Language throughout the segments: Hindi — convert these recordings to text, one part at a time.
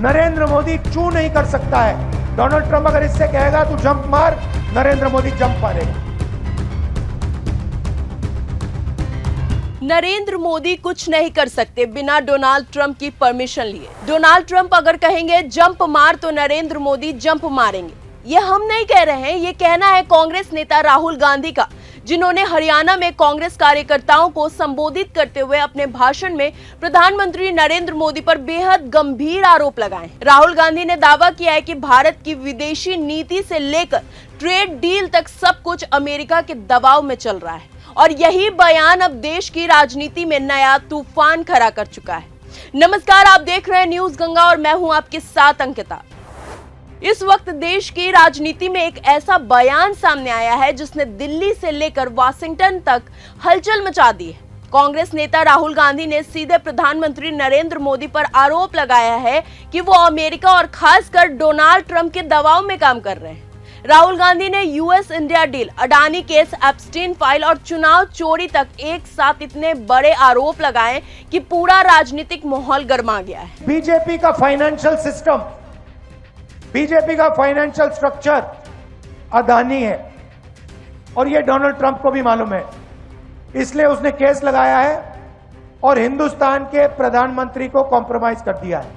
नरेंद्र मोदी चू नहीं कर सकता है। डोनाल्ड ट्रंप अगर इससे कहेगा तू जंप मार, नरेंद्र मोदी जंप मारेगा। नरेंद्र मोदी कुछ नहीं कर सकते बिना डोनाल्ड ट्रंप की परमिशन लिए। डोनाल्ड ट्रंप अगर कहेंगे जंप मार तो नरेंद्र मोदी जंप मारेंगे। ये हम नहीं कह रहे हैं, ये कहना है कांग्रेस नेता राहुल गांधी का, जिन्होंने हरियाणा में कांग्रेस कार्यकर्ताओं को संबोधित करते हुए अपने भाषण में प्रधानमंत्री नरेंद्र मोदी पर बेहद गंभीर आरोप लगाए। राहुल गांधी ने दावा किया है कि भारत की विदेशी नीति से लेकर ट्रेड डील तक सब कुछ अमेरिका के दबाव में चल रहा है और यही बयान अब देश की राजनीति में नया तूफान खड़ा कर चुका है। नमस्कार, आप देख रहे हैं न्यूज गंगा और मैं हूं आपके साथ अंकिता। इस वक्त देश की राजनीति में एक ऐसा बयान सामने आया है जिसने दिल्ली से लेकर वाशिंगटन तक हलचल मचा दी है। कांग्रेस नेता राहुल गांधी ने सीधे प्रधानमंत्री नरेंद्र मोदी पर आरोप लगाया है कि वो अमेरिका और खासकर डोनाल्ड ट्रंप के दबाव में काम कर रहे हैं। राहुल गांधी ने US India deal, Adani case, Epstein file और चुनाव चोरी तक एक साथ इतने बड़े आरोप लगाए कि पूरा राजनीतिक माहौल गर्मा गया है। बीजेपी का फाइनेंशियल सिस्टम, बीजेपी का फाइनेंशियल स्ट्रक्चर अडानी है और ये डोनाल्ड ट्रंप को भी मालूम है, इसलिए उसने केस लगाया है और हिंदुस्तान के प्रधानमंत्री को कॉम्प्रोमाइज कर दिया है।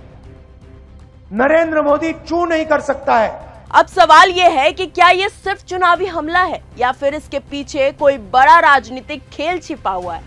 नरेंद्र मोदी चू नहीं कर सकता है। अब सवाल यह है कि क्या ये सिर्फ चुनावी हमला है या फिर इसके पीछे कोई बड़ा राजनीतिक खेल छिपा हुआ है।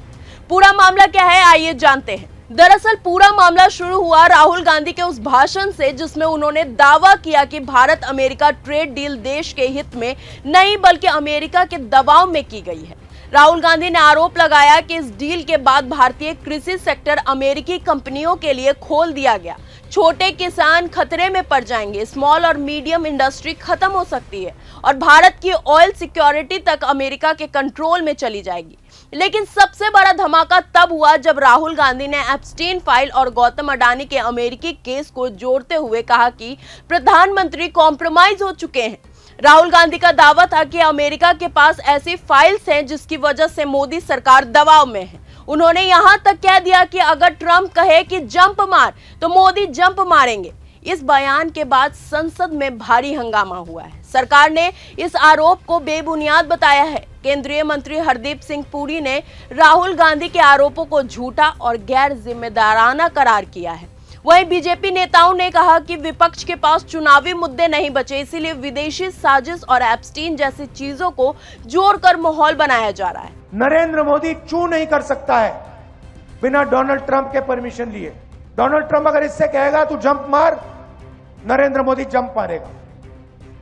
पूरा मामला क्या है, आइए जानते हैं। दरअसल पूरा मामला शुरू हुआ राहुल गांधी के उस भाषण से जिसमें उन्होंने दावा किया कि भारत अमेरिका ट्रेड डील देश के हित में नहीं बल्कि अमेरिका के दबाव में की गई है। राहुल गांधी ने आरोप लगाया कि इस डील के बाद भारतीय कृषि सेक्टर अमेरिकी कंपनियों के लिए खोल दिया गया। छोटे किसान खतरे में पड़ जाएंगे, स्मॉल और मीडियम इंडस्ट्री खत्म हो सकती है और भारत की ऑयल सिक्योरिटी तक अमेरिका के कंट्रोल में चली जाएगी। लेकिन सबसे बड़ा धमाका तब हुआ जब राहुल गांधी ने एप्स्टीन फाइल और गौतम अडानी के अमेरिकी केस को जोड़ते हुए कहा कि प्रधानमंत्री कॉम्प्रोमाइज हो चुके हैं। राहुल गांधी का दावा था कि अमेरिका के पास ऐसी फाइल्स हैं जिसकी वजह से मोदी सरकार दबाव में है। उन्होंने यहां तक कह दिया कि अगर ट्रंप कहे कि जंप मार तो मोदी जंप मारेंगे। इस बयान के बाद संसद में भारी हंगामा हुआ है। सरकार ने इस आरोप को बेबुनियाद बताया है। केंद्रीय मंत्री हरदीप सिंह पुरी ने राहुल गांधी के आरोपों को झूठा और गैर जिम्मेदाराना करार किया है। वहीं बीजेपी नेताओं ने कहा कि विपक्ष के पास चुनावी मुद्दे नहीं बचे, इसीलिए विदेशी साजिश और एप्स्टीन जैसी चीजों को जोड़कर माहौल बनाया जा रहा है। नरेंद्र मोदी चू नहीं कर सकता है बिना डोनाल्ड ट्रंप के परमिशन लिए। डोनाल्ड ट्रंप अगर इससे कहेगा तू जंप मार, नरेंद्र मोदी जंप मारेगा।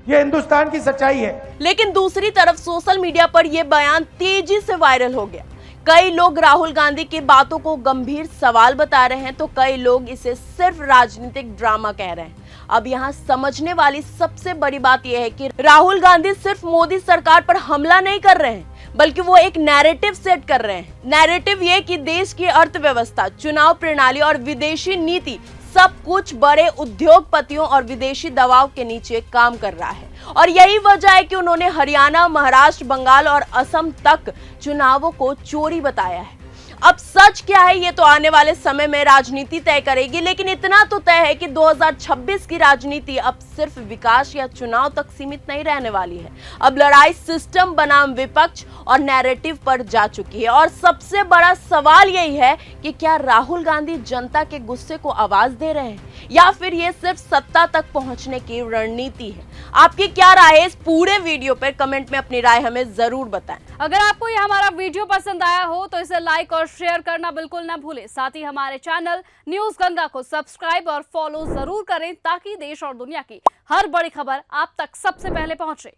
ये हिंदुस्तान की सच्चाई है। लेकिन दूसरी तरफ सोशल मीडिया पर यह बयान तेजी से वायरल हो गया। कई लोग राहुल गांधी की बातों को गंभीर सवाल बता रहे हैं तो कई लोग इसे सिर्फ राजनीतिक ड्रामा कह रहे हैं। अब यहाँ समझने वाली सबसे बड़ी बात यह है कि राहुल गांधी सिर्फ मोदी सरकार पर हमला नहीं कर रहे हैं, बल्कि वो एक नैरेटिव सेट कर रहे हैं। नैरेटिव ये कि देश की अर्थव्यवस्था, चुनाव प्रणाली और विदेशी नीति सब कुछ बड़े उद्योगपतियों और विदेशी दबाव के नीचे काम कर रहा है और यही वजह है कि उन्होंने हरियाणा, महाराष्ट्र, बंगाल और असम तक चुनावों को चोरी बताया है। अब सच क्या है ये तो आने वाले समय में राजनीति तय करेगी, लेकिन इतना तो तय है कि 2026 की राजनीति अब सिर्फ विकास या चुनाव तक सीमित नहीं रहने वाली है। अब लड़ाई सिस्टम बनाम विपक्ष और नैरेटिव पर जा चुकी है और सबसे बड़ा सवाल यही है कि क्या राहुल गांधी जनता के गुस्से को आवाज दे रहे हैं या फिर ये सिर्फ सत्ता तक पहुंचने की रणनीति है। आपकी क्या राय है इस पूरे वीडियो पर? कमेंट में अपनी राय हमें जरूर बताएं। अगर आपको ये हमारा वीडियो पसंद आया हो तो इसे लाइक और शेयर करना बिल्कुल ना भूलें। साथ ही हमारे चैनल न्यूज गंगा को सब्सक्राइब और फॉलो जरूर करें ताकि देश और दुनिया की हर बड़ी खबर आप तक सबसे पहले पहुंचे।